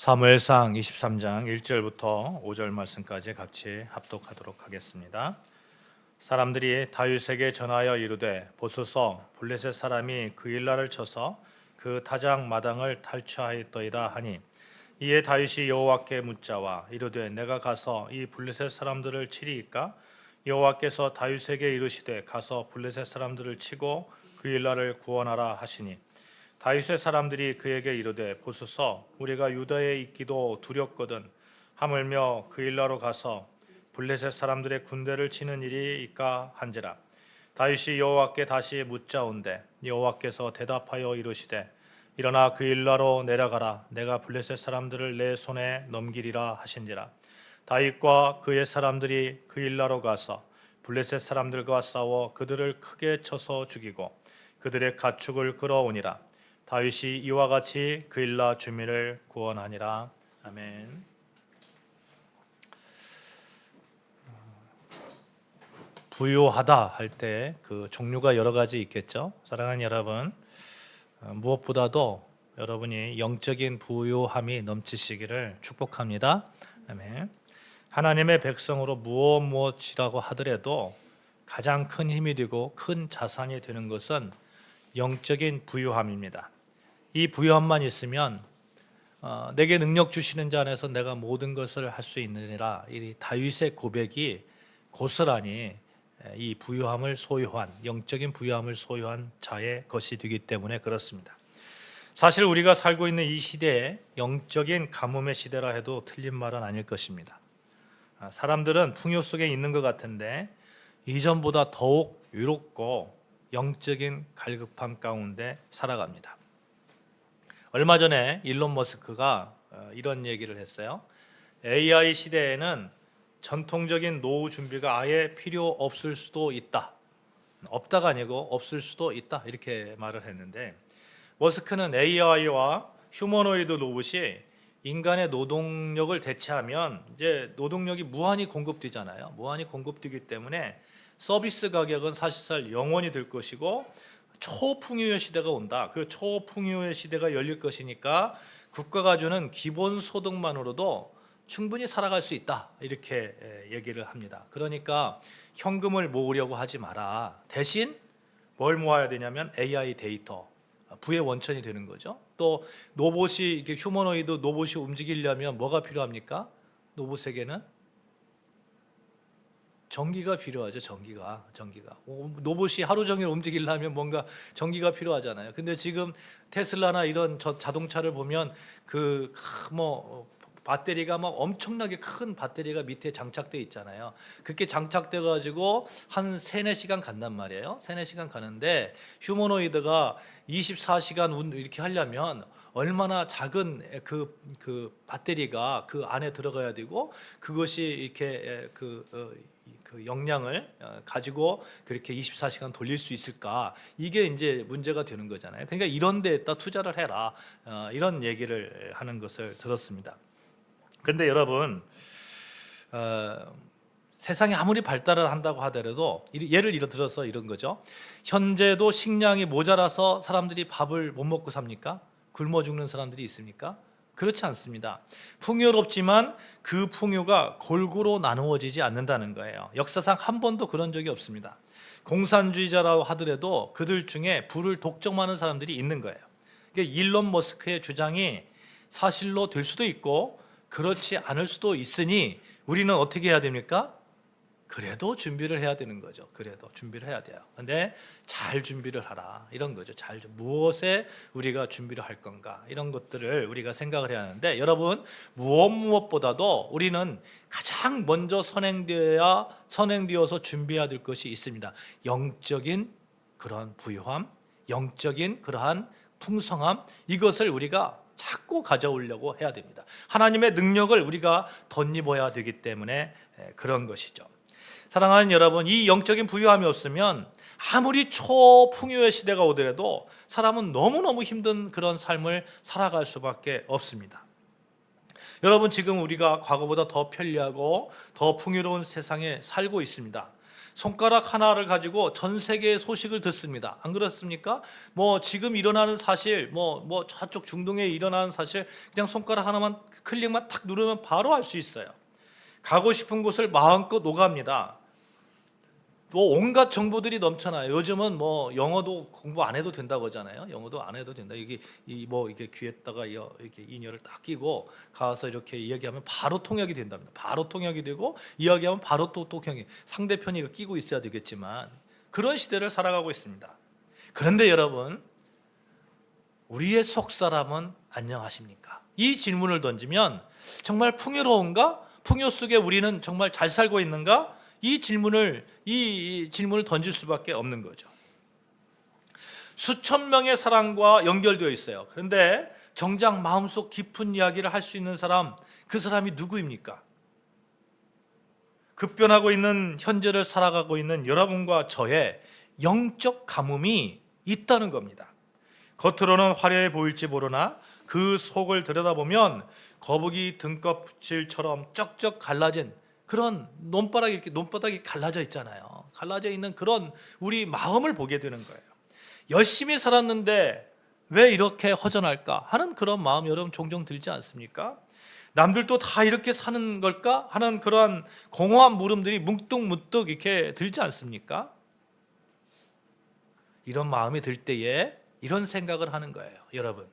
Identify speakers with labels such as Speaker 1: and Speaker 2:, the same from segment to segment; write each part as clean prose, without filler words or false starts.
Speaker 1: 사무엘상 23장 1절부터 5절 말씀까지 같이 합독하도록 하겠습니다. 사람들이 다윗에게 전하여 이르되 보소서 블레셋 사람이 그 일날을 쳐서 그 타작 마당을 탈취하였더이다 하니, 이에 다윗이 여호와께 묻자와 이르되 내가 가서 이 블레셋 사람들을 치리이까? 여호와께서 다윗에게 이르시되 가서 블레셋 사람들을 치고 그 일날을 구원하라 하시니, 다윗의 사람들이 그에게 이르되 보소서 우리가 유다에 있기도 두렵거든 하물며 그 일나로 가서 블레셋 사람들의 군대를 치는 일이있까 한지라. 다윗이 여호와께 다시 묻자온대 여호와께서 대답하여 이르시되 일어나 그 일나로 내려가라. 내가 블레셋 사람들을 내 손에 넘기리라 하신지라. 다윗과 그의 사람들이 그 일나로 가서 블레셋 사람들과 싸워 그들을 크게 쳐서 죽이고 그들의 가축을 끌어오니라. 다윗이 이와 같이 그 일나 주민을 구원하니라. 아멘. 부유하다 할 때 그 종류가 여러 가지 있겠죠. 사랑하는 여러분, 무엇보다도 여러분이 영적인 부유함이 넘치시기를 축복합니다. 아멘. 하나님의 백성으로 무엇이라고 하더라도 가장 큰 힘이 되고 큰 자산이 되는 것은 영적인 부유함입니다. 이 부유함만 있으면 내게 능력 주시는 자 안에서 내가 모든 것을 할 수 있느니라, 이 다윗의 고백이 고스란히 이 부유함을 소유한, 영적인 부유함을 소유한 자의 것이 되기 때문에 그렇습니다. 사실 우리가 살고 있는 이 시대에 영적인 가뭄의 시대라 해도 틀린 말은 아닐 것입니다. 사람들은 풍요 속에 있는 것 같은데 이전보다 더욱 외롭고 영적인 갈급함 가운데 살아갑니다. 얼마 전에 일론 머스크가 이런 얘기를 했어요. AI 시대에는 전통적인 노후 준비가 아예 필요 없을 수도 있다. 없다가 아니고 없을 수도 있다, 이렇게 말을 했는데, 머스크는 AI와 휴머노이드 로봇이 인간의 노동력을 대체하면 이제 노동력이 무한히 공급되잖아요. 무한히 공급되기 때문에 서비스 가격은 사실상 영원히 될 것이고 초풍요의 시대가 온다. 그 초풍요의 시대가 열릴 것이니까 국가가 주는 기본 소득만으로도 충분히 살아갈 수 있다, 이렇게 얘기를 합니다. 그러니까 현금을 모으려고 하지 마라. 대신 뭘 모아야 되냐면 AI 데이터, 부의 원천이 되는 거죠. 또 로봇이, 이렇게 휴머노이드 로봇이 움직이려면 뭐가 필요합니까? 로봇에게는 전기가 필요하죠. 전기가 로봇이 하루 종일 움직이려면 뭔가 전기가 필요하잖아요. 근데 지금 테슬라나 이런 자동차를 보면 배터리가 막 엄청나게 큰 배터리가 밑에 장착돼 있잖아요. 그렇게 장착돼 가지고 한 3-4시간 간단 말이에요. 3-4시간 가는데 휴머노이드가 24시간 이렇게 하려면 얼마나 작은 그 배터리가 그 안에 들어가야 되고, 그것이 이렇게 그 역량을 가지고 그렇게 24시간 돌릴 수 있을까? 이게 이제 문제가 되는 거잖아요. 그러니까 이런 데에다 투자를 해라, 이런 얘기를 하는 것을 들었습니다. 근데 여러분, 세상이 아무리 발달을 한다고 하더라도 예를 들어서 이런 거죠. 현재도 식량이 모자라서 사람들이 밥을 못 먹고 삽니까? 굶어 죽는 사람들이 있습니까? 그렇지 않습니다. 풍요롭지만 그 풍요가 골고루 나누어지지 않는다는 거예요. 역사상 한 번도 그런 적이 없습니다. 공산주의자라고 하더라도 그들 중에 부를 독점하는 사람들이 있는 거예요. 일론 머스크의 주장이 사실로 될 수도 있고 그렇지 않을 수도 있으니 우리는 어떻게 해야 됩니까? 그래도 준비를 해야 되는 거죠. 그래도 준비를 해야 돼요. 근데 잘 준비를 하라, 이런 거죠. 무엇에 우리가 준비를 할 건가, 이런 것들을 우리가 생각을 해야 하는데, 여러분, 무엇보다도 우리는 가장 먼저 선행되어서 준비해야 될 것이 있습니다. 영적인 그런 부유함, 영적인 그러한 풍성함, 이것을 우리가 자꾸 가져오려고 해야 됩니다. 하나님의 능력을 우리가 덧입어야 되기 때문에 그런 것이죠. 사랑하는 여러분, 이 영적인 부유함이 없으면 아무리 초풍요의 시대가 오더라도 사람은 너무너무 힘든 그런 삶을 살아갈 수밖에 없습니다. 여러분, 지금 우리가 과거보다 더 편리하고 더 풍요로운 세상에 살고 있습니다. 손가락 하나를 가지고 전 세계의 소식을 듣습니다. 안 그렇습니까? 뭐 지금 일어나는 사실, 뭐 저쪽 중동에 일어나는 사실 그냥 손가락 하나만 클릭만 탁 누르면 바로 알 수 있어요. 가고 싶은 곳을 마음껏 오갑니다. 또 온갖 정보들이 넘쳐나요. 요즘은 뭐 영어도 공부 안 해도 된다고 하잖아요. 영어도 안 해도 된다. 이게 이게 귀에다가 이렇게 인이어를 딱 끼고 가서 이렇게 이야기하면 바로 통역이 된답니다. 바로 통역이 되고 이야기하면 바로 또 통역이. 상대편이 이거 끼고 있어야 되겠지만 그런 시대를 살아가고 있습니다. 그런데 여러분, 우리의 속 사람은 안녕하십니까? 이 질문을 던지면 정말 풍요로운가? 풍요 속에 우리는 정말 잘 살고 있는가? 이 질문을 던질 수밖에 없는 거죠. 수천 명의 사람과 연결되어 있어요. 그런데 정작 마음속 깊은 이야기를 할 수 있는 사람, 그 사람이 누구입니까? 급변하고 있는 현재를 살아가고 있는 여러분과 저의 영적 가뭄이 있다는 겁니다. 겉으로는 화려해 보일지 모르나 그 속을 들여다보면 거북이 등껍질처럼 쩍쩍 갈라진 그런 논바닥이 갈라져 있잖아요. 갈라져 있는 그런 우리 마음을 보게 되는 거예요. 열심히 살았는데 왜 이렇게 허전할까 하는 그런 마음 여러분 종종 들지 않습니까? 남들도 다 이렇게 사는 걸까 하는 그러한 공허한 물음들이 문득문득 이렇게 들지 않습니까? 이런 마음이 들 때에 이런 생각을 하는 거예요. 여러분,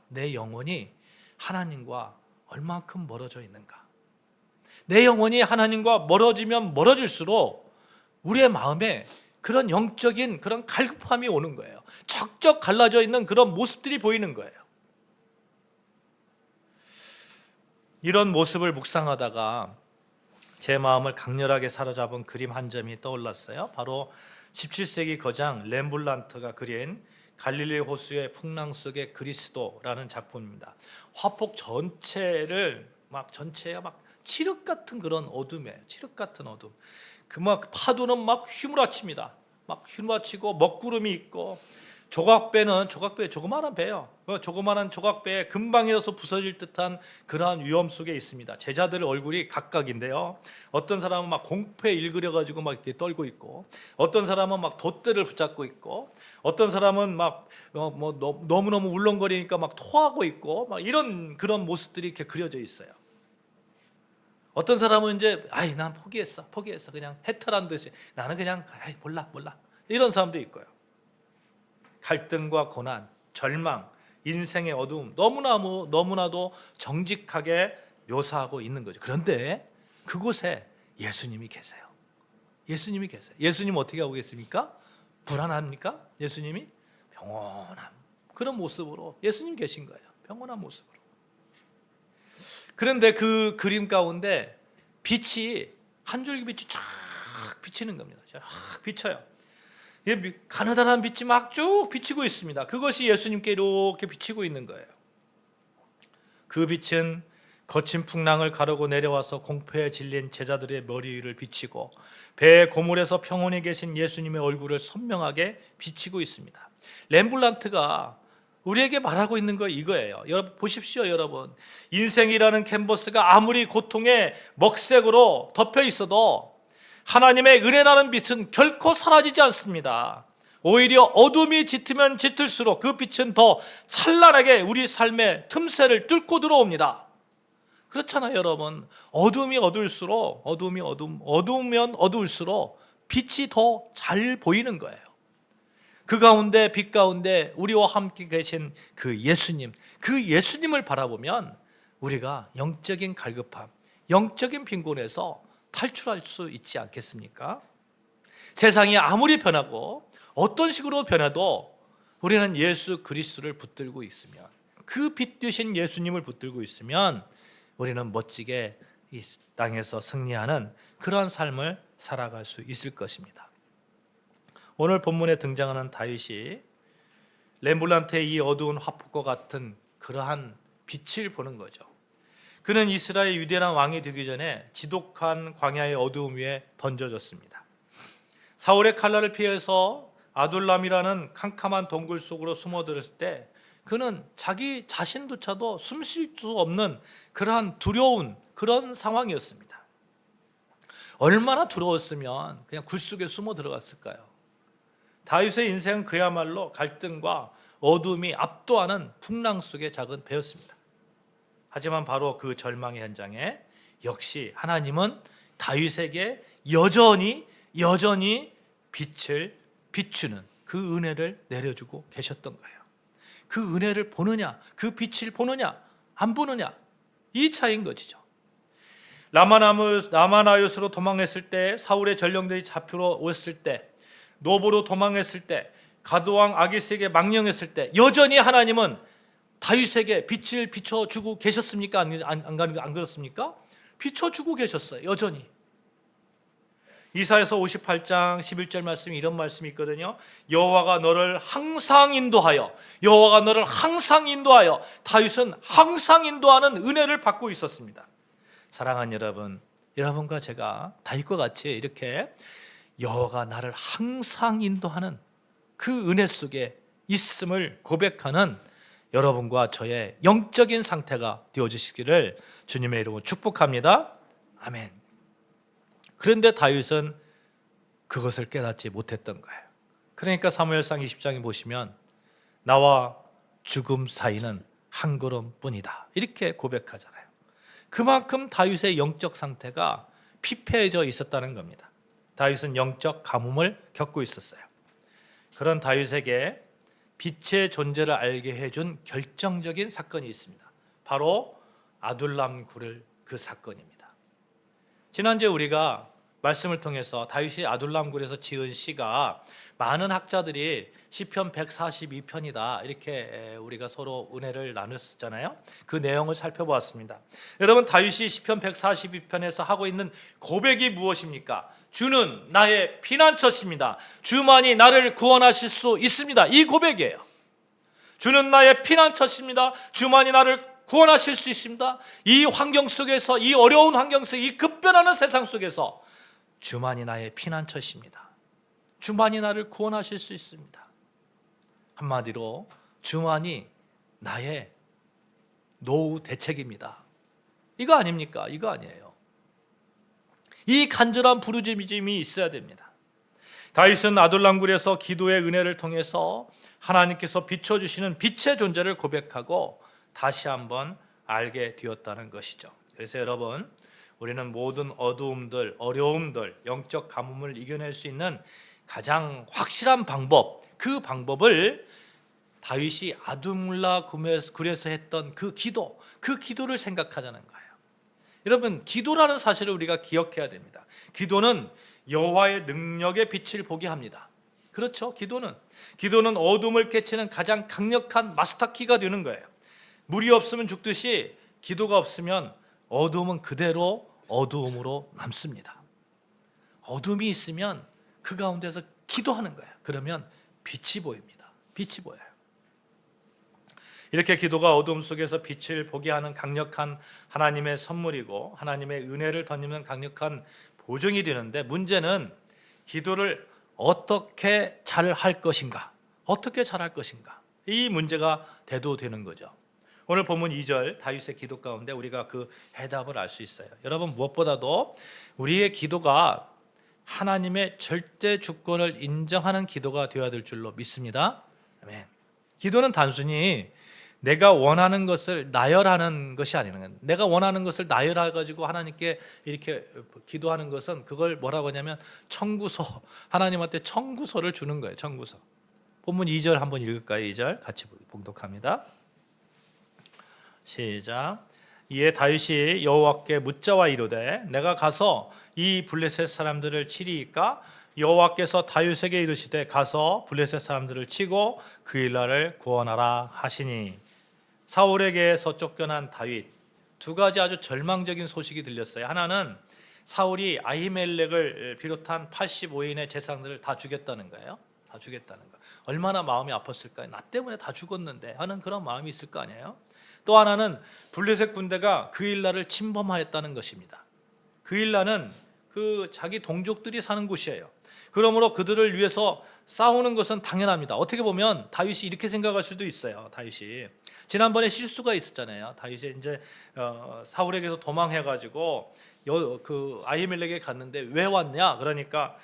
Speaker 1: 내 영혼이 하나님과 얼마큼 멀어져 있는가? 내 영혼이 하나님과 멀어지면 멀어질수록 우리의 마음에 그런 영적인 그런 갈급함이 오는 거예요. 척척 갈라져 있는 그런 모습들이 보이는 거예요. 이런 모습을 묵상하다가 제 마음을 강렬하게 사로잡은 그림 한 점이 떠올랐어요. 바로 17세기 거장 렘블란트가 그린 갈릴리 호수의 풍랑 속의 그리스도라는 작품입니다. 화폭 전체가 막 칠흑 같은 그런 어둠이에요. 칠흑 같은 어둠. 그 파도는 막 휘몰아칩니다. 막 휘몰아치고 먹구름이 있고 조각배 조그마한 배요. 조그마한 조각배에 금방 일어서 부서질 듯한 그러한 위험 속에 있습니다. 제자들 얼굴이 각각인데요. 어떤 사람은 막 공포에 일그려가지고 막 이렇게 떨고 있고, 어떤 사람은 막 돛대를 붙잡고 있고, 어떤 사람은 막 너무너무 울렁거리니까 막 토하고 있고, 막 이런 그런 모습들이 이렇게 그려져 있어요. 어떤 사람은 이제 난 포기했어 그냥 해탈한 듯이 나는 그냥 몰라 이런 사람도 있고요. 갈등과 고난, 절망, 인생의 어두움 너무나도 정직하게 묘사하고 있는 거죠. 그런데 그곳에 예수님이 계세요. 예수님 어떻게 하고 계십니까? 불안합니까? 예수님이 평온한 그런 모습으로 예수님 계신 거예요. 평온한 모습으로. 그런데 그 그림 가운데 빛이 한 줄기 빛이 쫙 비치는 겁니다. 쫙 비쳐요. 가느다란 빛이 막 쭉 비치고 있습니다. 그것이 예수님께 이렇게 비치고 있는 거예요. 그 빛은 거친 풍랑을 가르고 내려와서 공포에 질린 제자들의 머리 위를 비치고 배의 고물에서 평온히 계신 예수님의 얼굴을 선명하게 비치고 있습니다. 렘블란트가 우리에게 말하고 있는 거 이거예요. 여러분 보십시오. 여러분, 인생이라는 캔버스가 아무리 고통의 먹색으로 덮여 있어도 하나님의 은혜라는 빛은 결코 사라지지 않습니다. 오히려 어둠이 짙으면 짙을수록 그 빛은 더 찬란하게 우리 삶의 틈새를 뚫고 들어옵니다. 그렇잖아요, 여러분. 어두우면 어두울수록 빛이 더 잘 보이는 거예요. 그 가운데 빛 가운데 우리와 함께 계신 그 예수님을 바라보면 우리가 영적인 갈급함, 영적인 빈곤에서 탈출할 수 있지 않겠습니까? 세상이 아무리 변하고 어떤 식으로 변해도 우리는 예수 그리스도를 붙들고 있으면, 그 빛 되신 예수님을 붙들고 있으면 우리는 멋지게 이 땅에서 승리하는 그러한 삶을 살아갈 수 있을 것입니다. 오늘 본문에 등장하는 다윗이 렘블란트의 이 어두운 화폭과 같은 그러한 빛을 보는 거죠. 그는 이스라엘 유대란 왕이 되기 전에 지독한 광야의 어두움 위에 던져졌습니다. 사울의 칼날을 피해서 아둘람이라는 캄캄한 동굴 속으로 숨어들었을 때 그는 자기 자신조차도 숨 쉴 수 없는 그러한 두려운 그런 상황이었습니다. 얼마나 두려웠으면 그냥 굴 속에 숨어 들어갔을까요? 다윗의 인생은 그야말로 갈등과 어둠이 압도하는 풍랑 속의 작은 배였습니다. 하지만 바로 그 절망의 현장에 역시 하나님은 다윗에게 여전히 빛을 비추는 그 은혜를 내려주고 계셨던 거예요. 그 은혜를 보느냐, 그 빛을 보느냐, 안 보느냐, 이 차이인 것이죠. 라마나요스로 도망했을 때, 사울의 전령들이 잡히러 왔을 때, 노보로 도망했을 때, 가드왕 아기스에게 망령했을 때 여전히 하나님은 다윗에게 빛을 비춰주고 계셨습니까? 안 그렇습니까? 비춰주고 계셨어요. 여전히. 이사야서 58장 11절 말씀이 이런 말씀이 있거든요. 여호와가 너를 항상 인도하여, 여호와가 너를 항상 인도하여, 다윗은 항상 인도하는 은혜를 받고 있었습니다. 사랑하는 여러분, 여러분과 제가 다윗과 같이 이렇게 여호와가 나를 항상 인도하는 그 은혜 속에 있음을 고백하는 여러분과 저의 영적인 상태가 되어주시기를 주님의 이름으로 축복합니다. 아멘. 그런데 다윗은 그것을 깨닫지 못했던 거예요. 그러니까 사무엘상 20장에 보시면 나와 죽음 사이는 한 걸음뿐이다, 이렇게 고백하잖아요. 그만큼 다윗의 영적 상태가 피폐해져 있었다는 겁니다. 다윗은 영적 가뭄을 겪고 있었어요. 그런 다윗에게 빛의 존재를 알게 해준 결정적인 사건이 있습니다. 바로 아둘람 굴의 그 사건입니다. 지난주에 우리가 말씀을 통해서 다윗이 아둘람 굴에서 지은 시가 많은 학자들이 시편 142편이다 이렇게 우리가 서로 은혜를 나눴었잖아요. 그 내용을 살펴보았습니다. 여러분, 다윗이 시편 142편에서 하고 있는 고백이 무엇입니까? 주는 나의 피난처십니다. 주만이 나를 구원하실 수 있습니다. 이 고백이에요. 주는 나의 피난처십니다. 주만이 나를 구원하실 수 있습니다. 이 환경 속에서, 이 어려운 환경 속에, 이 급변하는 세상 속에서 주만이 나의 피난처십니다. 주만이 나를 구원하실 수 있습니다. 한마디로 주만이 나의 노후 대책입니다. 이거 아닙니까? 이거 아니에요. 이 간절한 부르짖음이 있어야 됩니다. 다윗은 아둘람굴에서 기도의 은혜를 통해서 하나님께서 비춰주시는 빛의 존재를 고백하고 다시 한번 알게 되었다는 것이죠. 그래서 여러분, 우리는 모든 어두움들, 어려움들, 영적 가뭄을 이겨낼 수 있는 가장 확실한 방법, 그 방법을 다윗이 아둘람 굴에서 했던 그 기도를 생각하자는 거예요. 여러분, 기도라는 사실을 우리가 기억해야 됩니다. 기도는 여호와의 능력의 빛을 보게 합니다. 그렇죠? 기도는 어둠을 깨치는 가장 강력한 마스터키가 되는 거예요. 물이 없으면 죽듯이 기도가 없으면 어둠은 그대로 어두움으로 남습니다. 어둠이 있으면 그 가운데서 기도하는 거예요. 그러면 빛이 보입니다. 빛이 보여요. 이렇게 기도가 어둠 속에서 빛을 보게 하는 강력한 하나님의 선물이고 하나님의 은혜를 덧입는 강력한 보증이 되는데, 문제는 기도를 어떻게 잘 할 것인가, 이 문제가 대두되는 거죠. 오늘 본문 2절 다윗의 기도 가운데 우리가 그 해답을 알 수 있어요. 여러분, 무엇보다도 우리의 기도가 하나님의 절대 주권을 인정하는 기도가 되어야 될 줄로 믿습니다. 아멘. 기도는 단순히 내가 원하는 것을 나열하는 것이 아니는, 내가 원하는 것을 나열해 가지고 하나님께 이렇게 기도하는 것은 그걸 뭐라고 하냐면 청구서, 하나님한테 청구서를 주는 거예요. 청구서. 본문 2절 한번 읽을까요? 2절 같이 봉독합니다. 시작. 이에 다윗이 여호와께 묻자와 이르되 내가 가서 이 블레셋 사람들을 치리이까? 여호와께서 다윗에게 이르시되 가서 블레셋 사람들을 치고 그 일날을 구원하라 하시니. 사울에게서 쫓겨난 다윗, 두 가지 아주 절망적인 소식이 들렸어요. 하나는 사울이 아히멜렉을 비롯한 85인의 제사장들을 다 죽였다는 거예요. 얼마나 마음이 아팠을까요? 나 때문에 다 죽었는데 하는 그런 마음이 있을 거 아니에요. 또 하나는 블레셋 군대가 그 일날을 침범하였다는 것입니다. 그 일날은 그 자기 동족들이 사는 곳이에요. 그러므로 그들을 위해서 싸우는 것은 당연합니다. 어떻게 보면 다윗이 이렇게 생각할 수도 있어요. 다윗이 지난번에 실수가 있었잖아요. 다윗이 이제 사울에게서 도망해가지고 그 아히멜렉에 갔는데 왜 왔냐? 그러니까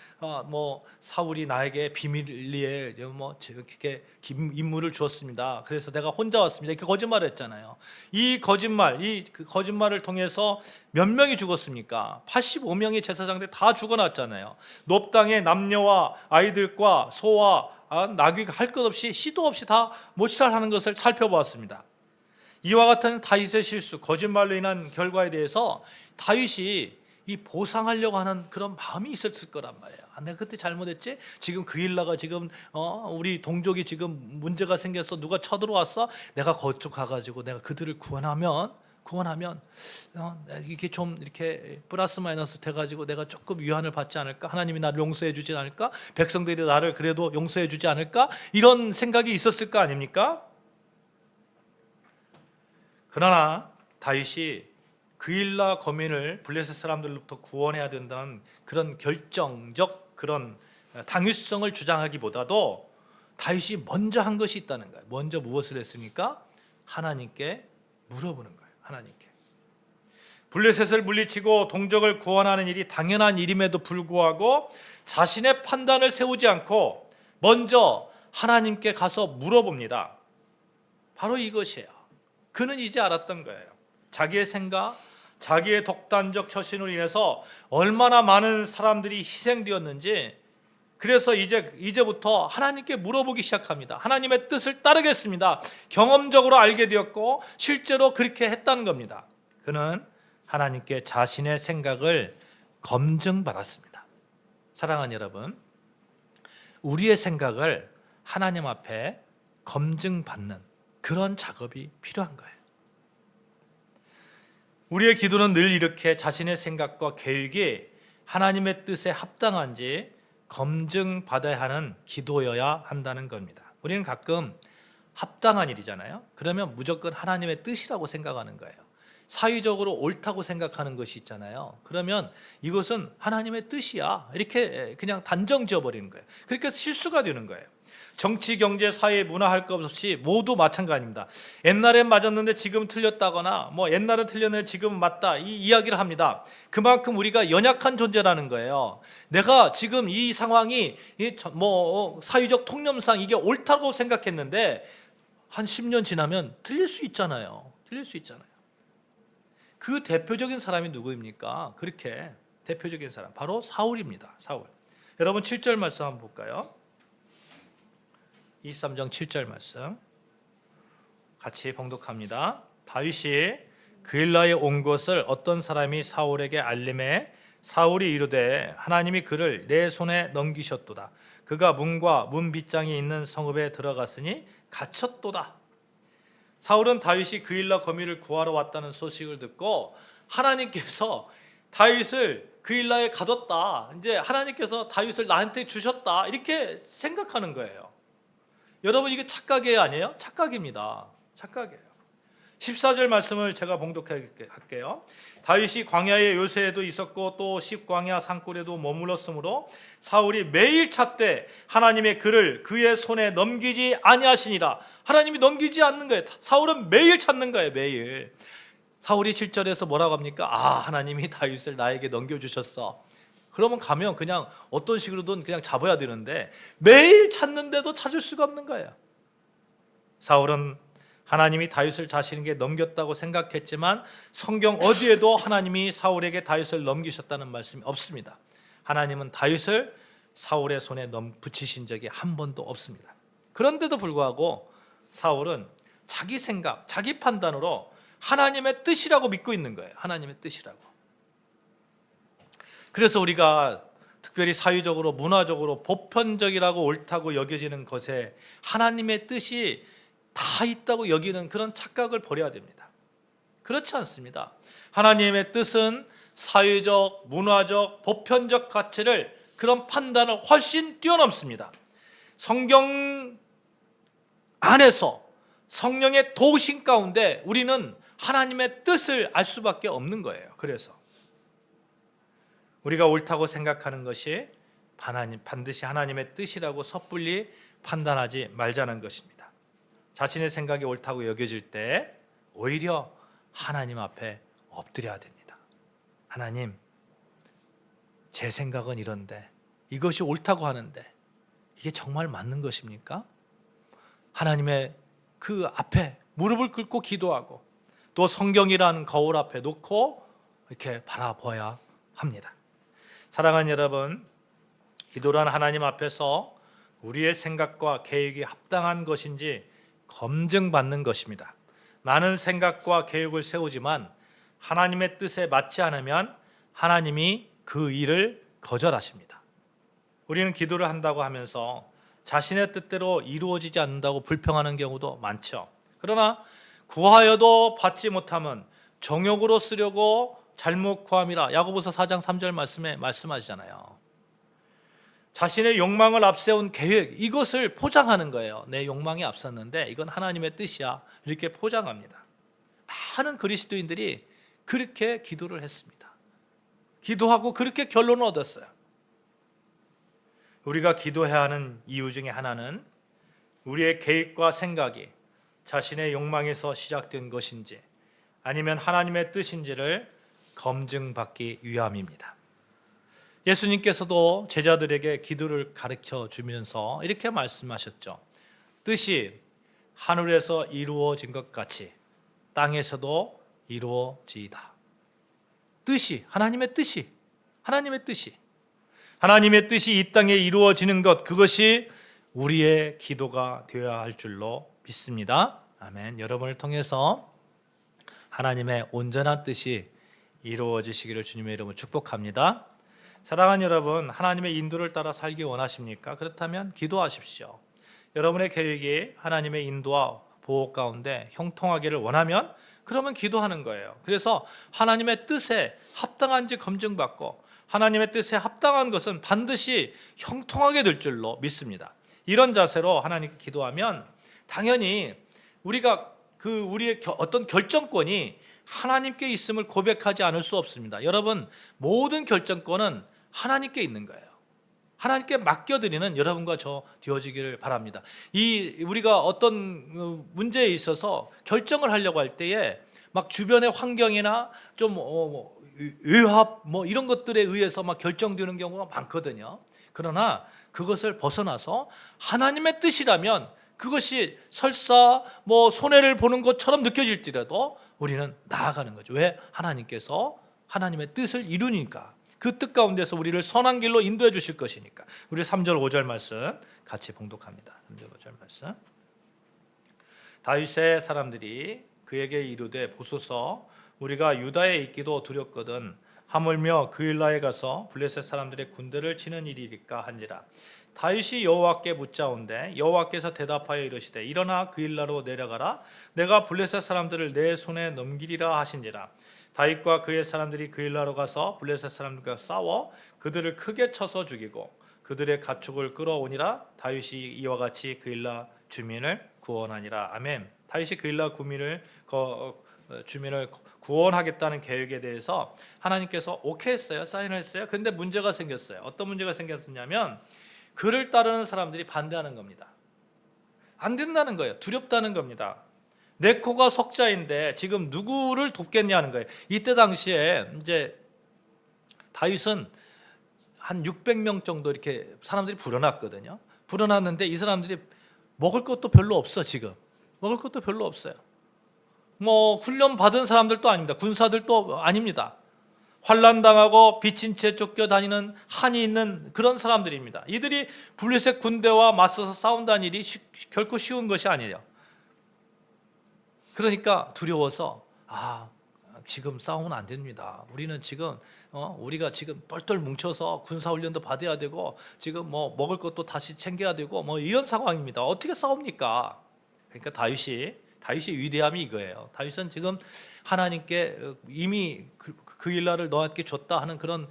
Speaker 1: 뭐 사울이 나에게 비밀리에 뭐 이렇게 임무를 주었습니다. 그래서 내가 혼자 왔습니다. 이렇게 거짓말했잖아요. 이 그 거짓말을 통해서 몇 명이 죽었습니까? 85명의 제사장들 다 죽어났잖아요. 높 땅의 남녀와 아이들과 소와 나귀가 할 것 없이 시도 없이 다 몰살하는 것을 살펴보았습니다. 이와 같은 다윗의 실수, 거짓말로 인한 결과에 대해서 다윗이 이 보상하려고 하는 그런 마음이 있었을 거란 말이에요. 내가 그때 잘못했지? 지금 그일라가 지금 우리 동족이 지금 문제가 생겨서 누가 쳐들어왔어? 내가 거쪽 가가지고 내가 그들을 구원하면 이게 좀 이렇게 플러스 마이너스 돼가지고 내가 조금 위안을 받지 않을까? 하나님이 나를 용서해 주지 않을까? 백성들이 나를 그래도 용서해 주지 않을까? 이런 생각이 있었을 거 아닙니까? 그러나 다윗이 그일라 거민을 블레셋 사람들로부터 구원해야 된다는 그런 결정적 그런 당위성을 주장하기보다도 다윗이 먼저 한 것이 있다는 거예요. 먼저 무엇을 했습니까? 하나님께 물어보는 거예요. 하나님께. 블레셋을 물리치고 동족을 구원하는 일이 당연한 일임에도 불구하고 자신의 판단을 세우지 않고 먼저 하나님께 가서 물어봅니다. 바로 이것이에요. 그는 이제 알았던 거예요. 자기의 생각, 자기의 독단적 처신으로 인해서 얼마나 많은 사람들이 희생되었는지, 그래서 이제부터 하나님께 물어보기 시작합니다. 하나님의 뜻을 따르겠습니다. 경험적으로 알게 되었고 실제로 그렇게 했다는 겁니다. 그는 하나님께 자신의 생각을 검증받았습니다. 사랑하는 여러분, 우리의 생각을 하나님 앞에 검증받는 그런 작업이 필요한 거예요. 우리의 기도는 늘 이렇게 자신의 생각과 계획이 하나님의 뜻에 합당한지 검증받아야 하는 기도여야 한다는 겁니다. 우리는 가끔 합당한 일이잖아요. 그러면 무조건 하나님의 뜻이라고 생각하는 거예요. 사회적으로 옳다고 생각하는 것이 있잖아요. 그러면 이것은 하나님의 뜻이야, 이렇게 그냥 단정 지어버리는 거예요. 그렇게 실수가 되는 거예요. 정치, 경제, 사회, 문화 할 것 없이 모두 마찬가지입니다. 옛날엔 맞았는데 지금 틀렸다거나 뭐 옛날은 틀렸는데 지금은 맞다, 이 이야기를 합니다. 그만큼 우리가 연약한 존재라는 거예요. 내가 지금 이 상황이 뭐 사회적 통념상 이게 옳다고 생각했는데 한 10년 지나면 틀릴 수 있잖아요. 그 대표적인 사람이 누구입니까? 그렇게 대표적인 사람 바로 사울입니다. 사울. 여러분 7절 말씀 한번 볼까요? 23장 7절 말씀 같이 봉독합니다. 다윗이 그일라에 온 것을 어떤 사람이 사울에게 알림해 사울이 이르되 하나님이 그를 내 손에 넘기셨도다. 그가 문과 문 빗장이 있는 성읍에 들어갔으니 갇혔도다. 사울은 다윗이 그일라 거민을 구하러 왔다는 소식을 듣고 하나님께서 다윗을 그일라에 가뒀다, 이제 하나님께서 다윗을 나한테 주셨다, 이렇게 생각하는 거예요. 여러분, 이게 착각이에요, 아니에요? 착각입니다. 착각이에요. 14절 말씀을 제가 봉독할게요. 다윗이 광야의 요새에도 있었고 또 십광야 산골에도 머물렀으므로 사울이 매일 찾되 하나님의 그를 그의 손에 넘기지 아니하시니라. 하나님이 넘기지 않는 거예요. 사울은 매일 찾는 거예요. 매일. 사울이 7절에서 뭐라고 합니까? 하나님이 다윗을 나에게 넘겨주셨어. 그러면 가면 그냥 어떤 식으로든 그냥 잡아야 되는데 매일 찾는데도 찾을 수가 없는 거예요. 사울은 하나님이 다윗을 자신에게 넘겼다고 생각했지만 성경 어디에도 하나님이 사울에게 다윗을 넘기셨다는 말씀이 없습니다. 하나님은 다윗을 사울의 손에 붙이신 적이 한 번도 없습니다. 그런데도 불구하고 사울은 자기 생각, 자기 판단으로 하나님의 뜻이라고 믿고 있는 거예요. 하나님의 뜻이라고. 그래서 우리가 특별히 사회적으로, 문화적으로 보편적이라고 옳다고 여겨지는 것에 하나님의 뜻이 다 있다고 여기는 그런 착각을 버려야 됩니다. 그렇지 않습니다. 하나님의 뜻은 사회적, 문화적, 보편적 가치를, 그런 판단을 훨씬 뛰어넘습니다. 성경 안에서 성령의 도우심 가운데 우리는 하나님의 뜻을 알 수밖에 없는 거예요. 그래서 우리가 옳다고 생각하는 것이 반드시 하나님의 뜻이라고 섣불리 판단하지 말자는 것입니다. 자신의 생각이 옳다고 여겨질 때 오히려 하나님 앞에 엎드려야 됩니다. 하나님, 제 생각은 이런데 이것이 옳다고 하는데 이게 정말 맞는 것입니까? 하나님의 그 앞에 무릎을 꿇고 기도하고 또 성경이라는 거울 앞에 놓고 이렇게 바라봐야 합니다. 사랑하는 여러분, 기도란 하나님 앞에서 우리의 생각과 계획이 합당한 것인지 검증받는 것입니다. 많은 생각과 계획을 세우지만 하나님의 뜻에 맞지 않으면 하나님이 그 일을 거절하십니다. 우리는 기도를 한다고 하면서 자신의 뜻대로 이루어지지 않는다고 불평하는 경우도 많죠. 그러나 구하여도 받지 못하면 정욕으로 쓰려고 잘못 구함이라 야고보서 4장 3절 말씀에 말씀하시잖아요. 자신의 욕망을 앞세운 계획, 이것을 포장하는 거예요. 내 욕망이 앞섰는데 이건 하나님의 뜻이야, 이렇게 포장합니다. 많은 그리스도인들이 그렇게 기도를 했습니다. 기도하고 그렇게 결론을 얻었어요. 우리가 기도해야 하는 이유 중에 하나는 우리의 계획과 생각이 자신의 욕망에서 시작된 것인지 아니면 하나님의 뜻인지를 검증받기 위함입니다. 예수님께서도 제자들에게 기도를 가르쳐 주면서 이렇게 말씀하셨죠. 뜻이 하늘에서 이루어진 것 같이 땅에서도 이루어지이다. 뜻이, 하나님의 뜻이 하나님의 뜻이 이 땅에 이루어지는 것, 그것이 우리의 기도가 되어야 할 줄로 믿습니다. 아멘. 여러분을 통해서 하나님의 온전한 뜻이 이루어지시기를 주님의 이름으로 축복합니다. 사랑하는 여러분, 하나님의 인도를 따라 살기 원하십니까? 그렇다면 기도하십시오. 여러분의 계획이 하나님의 인도와 보호 가운데 형통하기를 원하면 그러면 기도하는 거예요. 그래서 하나님의 뜻에 합당한지 검증받고 하나님의 뜻에 합당한 것은 반드시 형통하게 될 줄로 믿습니다. 이런 자세로 하나님께 기도하면 당연히 우리가 우리의 어떤 결정권이 하나님께 있음을 고백하지 않을 수 없습니다. 여러분, 모든 결정권은 하나님께 있는 거예요. 하나님께 맡겨드리는 여러분과 저 되어지기를 바랍니다. 우리가 어떤 문제에 있어서 결정을 하려고 할 때에 막 주변의 환경이나 좀 외압 이런 것들에 의해서 막 결정되는 경우가 많거든요. 그러나 그것을 벗어나서 하나님의 뜻이라면 그것이 설사 손해를 보는 것처럼 느껴질지라도 우리는 나아가는 거죠. 왜? 하나님께서 하나님의 뜻을 이루니까, 그 뜻 가운데서 우리를 선한 길로 인도해 주실 것이니까. 우리 3절 5절 말씀 같이 봉독합니다. 3절 5절 말씀. 다윗의 사람들이 그에게 이르되 보소서 우리가 유다에 있기도 두렵거든 하물며 그일라에 가서 블레셋 사람들의 군대를 치는 일이리까 한지라. 다윗이 여호와께 묻자온대 여호와께서 대답하여 이르시되 일어나 그일라로 내려가라 내가 블레셋 사람들을 내 손에 넘기리라 하신지라. 다윗과 그의 사람들이 그일라로 가서 블레셋 사람들과 싸워 그들을 크게 쳐서 죽이고 그들의 가축을 끌어오니라. 다윗이 이와 같이 그일라 주민을 구원하니라. 아멘. 다윗이 그일라 주민을 구원하겠다는 계획에 대해서 하나님께서 오케이 했어요. 사인을 했어요. 그런데 문제가 생겼어요. 어떤 문제가 생겼냐면 그를 따르는 사람들이 반대하는 겁니다. 안 된다는 거예요. 두렵다는 겁니다. 내 코가 석자인데 지금 누구를 돕겠냐는 거예요. 이때 당시에 이제 다윗은 한 600명 정도 이렇게 사람들이 불어났거든요. 불어났는데 이 사람들이 먹을 것도 별로 없어. 지금 먹을 것도 별로 없어요. 훈련 받은 사람들도 아닙니다. 군사들도 아닙니다. 환난 당하고 비친 채 쫓겨다니는 한이 있는 그런 사람들입니다. 이들이 블레셋 군대와 맞서서 싸운다는 일이 결코 쉬운 것이 아니에요. 그러니까 두려워서 지금 싸우면 안 됩니다. 우리는 지금 우리가 지금 똘똘 뭉쳐서 군사 훈련도 받아야 되고 지금 먹을 것도 다시 챙겨야 되고 이런 상황입니다. 어떻게 싸웁니까? 그러니까 다윗이 위대함이 이거예요. 다윗은 지금 하나님께 이미 그일라를 너한테 줬다 하는 그런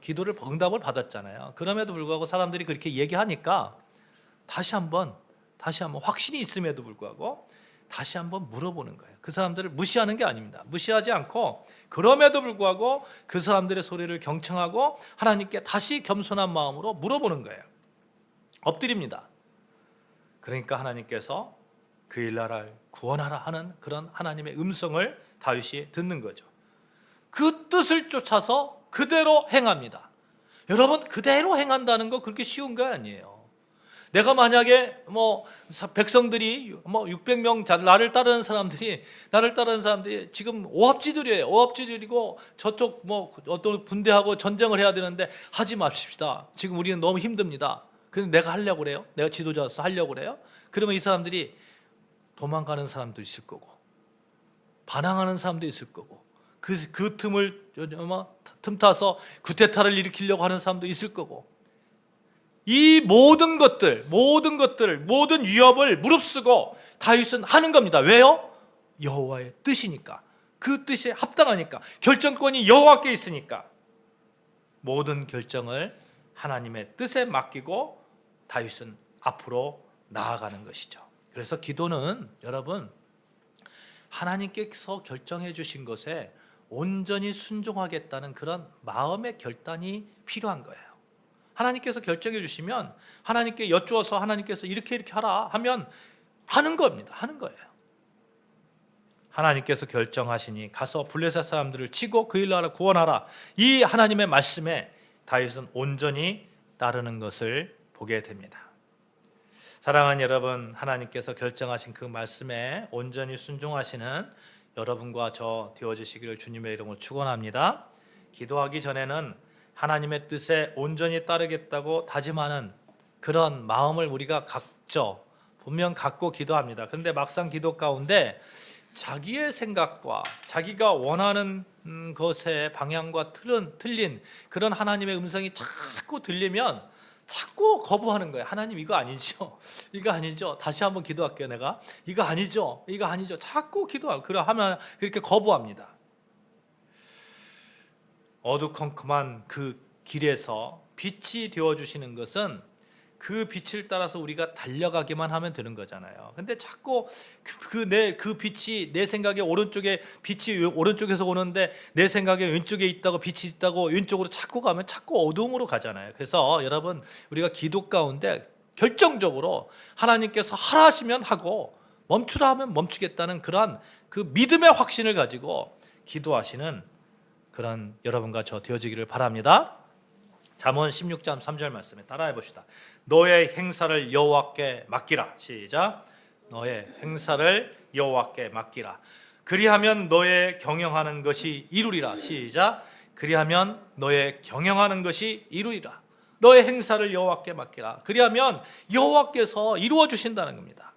Speaker 1: 기도를 응답을 받았잖아요. 그럼에도 불구하고 사람들이 그렇게 얘기하니까 다시 한번 확신이 있음에도 불구하고 다시 한번 물어보는 거예요. 그 사람들을 무시하는 게 아닙니다. 무시하지 않고 그럼에도 불구하고 그 사람들의 소리를 경청하고 하나님께 다시 겸손한 마음으로 물어보는 거예요. 엎드립니다. 그러니까 하나님께서 그일라를 구원하라 하는 그런 하나님의 음성을 다윗이 듣는 거죠. 그 뜻을 쫓아서 그대로 행합니다. 여러분, 그대로 행한다는 거 그렇게 쉬운 거 아니에요. 내가 만약에 백성들이 600명 나를 따르는 사람들이 지금 오합지졸이에요. 오합지졸이고 저쪽 어떤 군대하고 전쟁을 해야 되는데 하지 맙시다. 지금 우리는 너무 힘듭니다. 근데 내가 하려고 그래요. 내가 지도자로서 하려고 그래요. 그러면 이 사람들이 도망가는 사람도 있을 거고 반항하는 사람도 있을 거고 그 틈을 틈타서 쿠데타를 일으키려고 하는 사람도 있을 거고, 이 모든 위협을 무릅쓰고 다윗은 하는 겁니다. 왜요? 여호와의 뜻이니까. 그 뜻에 합당하니까. 결정권이 여호와께 있으니까. 모든 결정을 하나님의 뜻에 맡기고 다윗은 앞으로 나아가는 것이죠. 그래서 기도는 여러분, 하나님께서 결정해 주신 것에 온전히 순종하겠다는 그런 마음의 결단이 필요한 거예요. 하나님께서 결정해 주시면 하나님께 여쭈어서 하나님께서 이렇게 하라 하면 하는 겁니다. 하는 거예요. 하나님께서 결정하시니 가서 블레셋 사람들을 치고 그 일로 하라 구원하라. 이 하나님의 말씀에 다윗은 온전히 따르는 것을 보게 됩니다. 사랑하는 여러분, 하나님께서 결정하신 그 말씀에 온전히 순종하시는 여러분과 저 되어주시기를 주님의 이름으로 축원합니다. 기도하기 전에는 하나님의 뜻에 온전히 따르겠다고 다짐하는 그런 마음을 우리가 갖죠. 분명 갖고 기도합니다. 그런데 막상 기도 가운데 자기의 생각과 자기가 원하는 것의 방향과 틀린 그런 하나님의 음성이 자꾸 들리면 자꾸 거부하는 거예요. 하나님, 이거 아니죠. 이거 아니죠. 다시 한번 기도할게요. 내가 이거 아니죠. 자꾸 기도하고 그러하면 그렇게 거부합니다. 어두컴컴한 그 길에서 빛이 되어주시는 것은 그 빛을 따라서 우리가 달려가기만 하면 되는 거잖아요. 근데 자꾸 그 빛이 내 생각에 빛이 오른쪽에서 오는데 내 생각에 왼쪽에 있다고 빛이 있다고 왼쪽으로 자꾸 가면 자꾸 어두움으로 가잖아요. 그래서 여러분, 우리가 기도 가운데 결정적으로 하나님께서 하라 하시면 하고 멈추라 하면 멈추겠다는 그러한 그 믿음의 확신을 가지고 기도하시는 그런 여러분과 저 되어지기를 바랍니다. 잠언 16장 3절 말씀에 따라해 봅시다. 너의 행사를 여호와께 맡기라. 시작. 너의 행사를 여호와께 맡기라. 그리하면 너의 경영하는 것이 이루리라. 시작. 그리하면 너의 경영하는 것이 이루리라. 너의 행사를 여호와께 맡기라. 그리하면 여호와께서 이루어 주신다는 겁니다.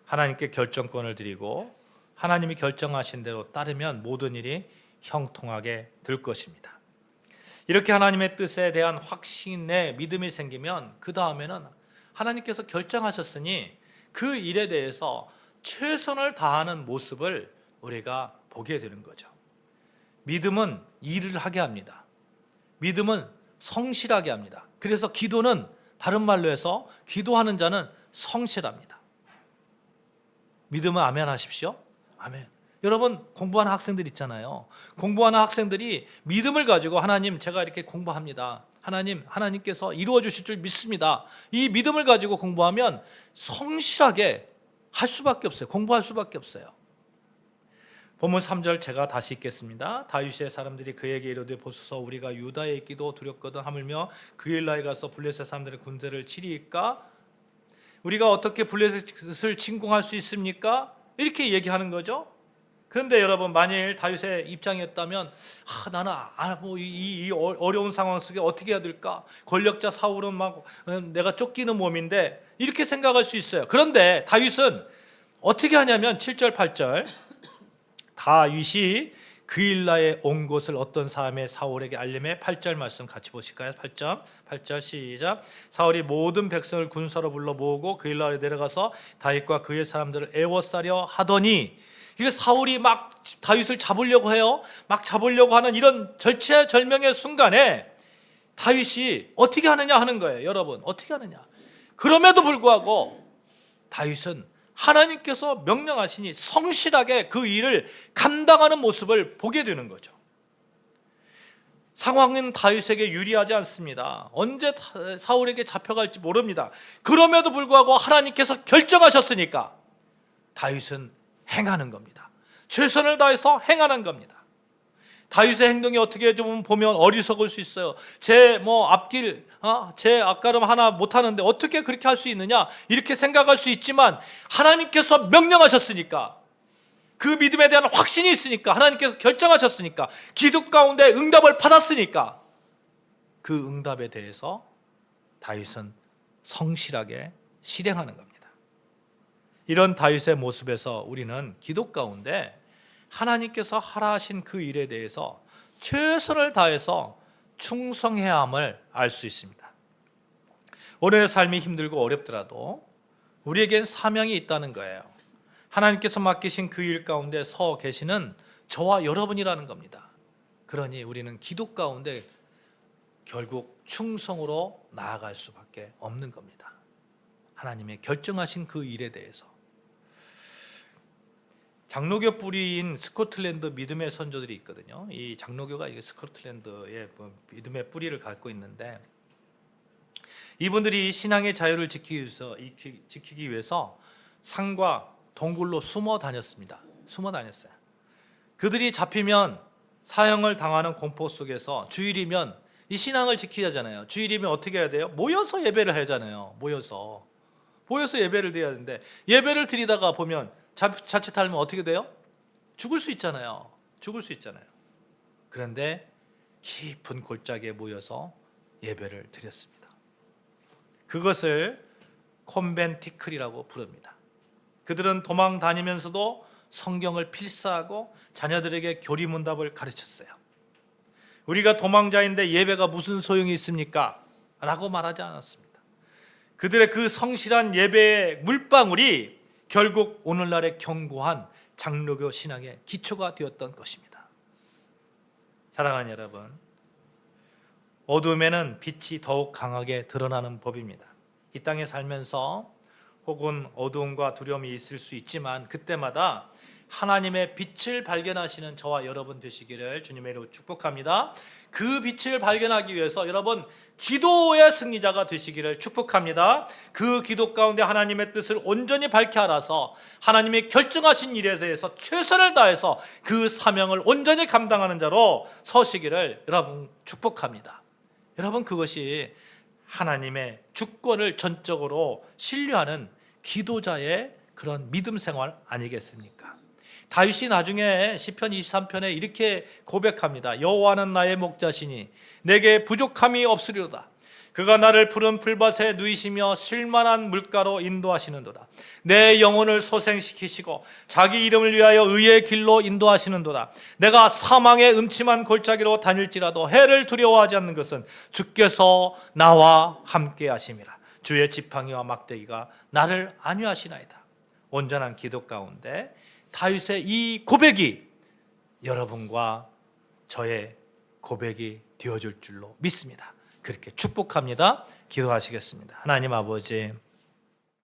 Speaker 1: 하나님께 결정권을 드리고 하나님이 결정하신 대로 따르면 모든 일이 형통하게 될 것입니다. 이렇게 하나님의 뜻에 대한 확신의 믿음이 생기면 그 다음에는 하나님께서 결정하셨으니 그 일에 대해서 최선을 다하는 모습을 우리가 보게 되는 거죠. 믿음은 일을 하게 합니다. 믿음은 성실하게 합니다. 그래서 기도는 다른 말로 해서 기도하는 자는 성실합니다. 믿음은 아멘 하십시오. 아멘. 여러분, 공부하는 학생들 있잖아요. 공부하는 학생들이 믿음을 가지고 하나님, 제가 이렇게 공부합니다. 하나님께서 이루어 주실 줄 믿습니다. 이 믿음을 가지고 공부하면 성실하게 할 수밖에 없어요. 공부할 수밖에 없어요. 본문 3절 제가 다시 읽겠습니다. 다윗의 사람들이 그에게 이르되 보소서, 우리가 유다에 있기도 두렵거든 하물며 그일라에 가서 블레셋 사람들의 군대를 치리이까? 우리가 어떻게 블레셋을 침공할 수 있습니까? 이렇게 얘기하는 거죠. 그런데 여러분, 만일 다윗의 입장이었다면 나는 이 어려운 상황 속에 어떻게 해야 될까? 권력자 사울은 막 내가 쫓기는 몸인데 이렇게 생각할 수 있어요. 그런데 다윗은 어떻게 하냐면 7절 8절 다윗이 그일라에 온 것을 어떤 사람의 사울에게 알림해 8절 말씀 같이 보실까요? 8절 시작. 사울이 모든 백성을 군사로 불러 모으고 그일라에 내려가서 다윗과 그의 사람들을 애워싸려 하더니, 이게 사울이 막 다윗을 잡으려고 해요. 막 잡으려고 하는 이런 절체절명의 순간에 다윗이 어떻게 하느냐 하는 거예요. 여러분, 어떻게 하느냐. 그럼에도 불구하고 다윗은 하나님께서 명령하시니 성실하게 그 일을 감당하는 모습을 보게 되는 거죠. 상황은 다윗에게 유리하지 않습니다. 언제 사울에게 잡혀갈지 모릅니다. 그럼에도 불구하고 하나님께서 결정하셨으니까 다윗은 행하는 겁니다. 최선을 다해서 행하는 겁니다. 다윗의 행동이 어떻게 좀 보면 어리석을 수 있어요. 제 앞길, 제 앞가름 하나 못하는데 어떻게 그렇게 할 수 있느냐 이렇게 생각할 수 있지만, 하나님께서 명령하셨으니까, 그 믿음에 대한 확신이 있으니까, 하나님께서 결정하셨으니까, 기도 가운데 응답을 받았으니까 그 응답에 대해서 다윗은 성실하게 실행하는 겁니다. 이런 다윗의 모습에서 우리는 기도 가운데 하나님께서 하라 하신 그 일에 대해서 최선을 다해서 충성해야 함을 알 수 있습니다. 오늘의 삶이 힘들고 어렵더라도 우리에겐 사명이 있다는 거예요. 하나님께서 맡기신 그 일 가운데 서 계시는 저와 여러분이라는 겁니다. 그러니 우리는 기도 가운데 결국 충성으로 나아갈 수밖에 없는 겁니다. 하나님의 결정하신 그 일에 대해서. 장로교 뿌리인 스코틀랜드 믿음의 선조들이 있거든요. 이 장로교가 스코틀랜드의 믿음의 뿌리를 갖고 있는데, 이분들이 신앙의 자유를 지키기 위해서 산과 동굴로 숨어 다녔습니다. 숨어 다녔어요. 그들이 잡히면 사형을 당하는 공포 속에서 주일이면 이 신앙을 지키자잖아요. 주일이면 어떻게 해야 돼요? 모여서 예배를 하잖아요. 모여서 예배를 드려야 되는데, 예배를 드리다가 보면 자칫하면 어떻게 돼요? 죽을 수 있잖아요. 그런데 깊은 골짜기에 모여서 예배를 드렸습니다. 그것을 콘벤티클이라고 부릅니다. 그들은 도망 다니면서도 성경을 필사하고 자녀들에게 교리문답을 가르쳤어요. 우리가 도망자인데 예배가 무슨 소용이 있습니까? 라고 말하지 않았습니다. 그들의 그 성실한 예배의 물방울이 결국 오늘날의 견고한 장로교 신앙의 기초가 되었던 것입니다. 사랑하는 여러분, 어둠에는 빛이 더욱 강하게 드러나는 법입니다. 이 땅에 살면서 혹은 어두움과 두려움이 있을 수 있지만, 그때마다 하나님의 빛을 발견하시는 저와 여러분 되시기를 주님의 이름으로 축복합니다. 그 빛을 발견하기 위해서 여러분 기도의 승리자가 되시기를 축복합니다. 그 기도 가운데 하나님의 뜻을 온전히 밝히 알아서 하나님이 결정하신 일에 대해서 최선을 다해서 그 사명을 온전히 감당하는 자로 서시기를 여러분 축복합니다. 여러분, 그것이 하나님의 주권을 전적으로 신뢰하는 기도자의 그런 믿음 생활 아니겠습니까? 다윗이 나중에 시편 23편에 이렇게 고백합니다. 여호와는 나의 목자시니 내게 부족함이 없으리로다. 그가 나를 푸른 풀밭에 누이시며 쉴만한 물가로 인도하시는도다. 내 영혼을 소생시키시고 자기 이름을 위하여 의의 길로 인도하시는도다. 내가 사망의 음침한 골짜기로 다닐지라도 해를 두려워하지 않는 것은 주께서 나와 함께 하심이라. 주의 지팡이와 막대기가 나를 안위하시나이다. 온전한 기도 가운데 다윗의 이 고백이 여러분과 저의 고백이 되어줄 줄로 믿습니다. 그렇게 축복합니다. 기도하시겠습니다. 하나님 아버지,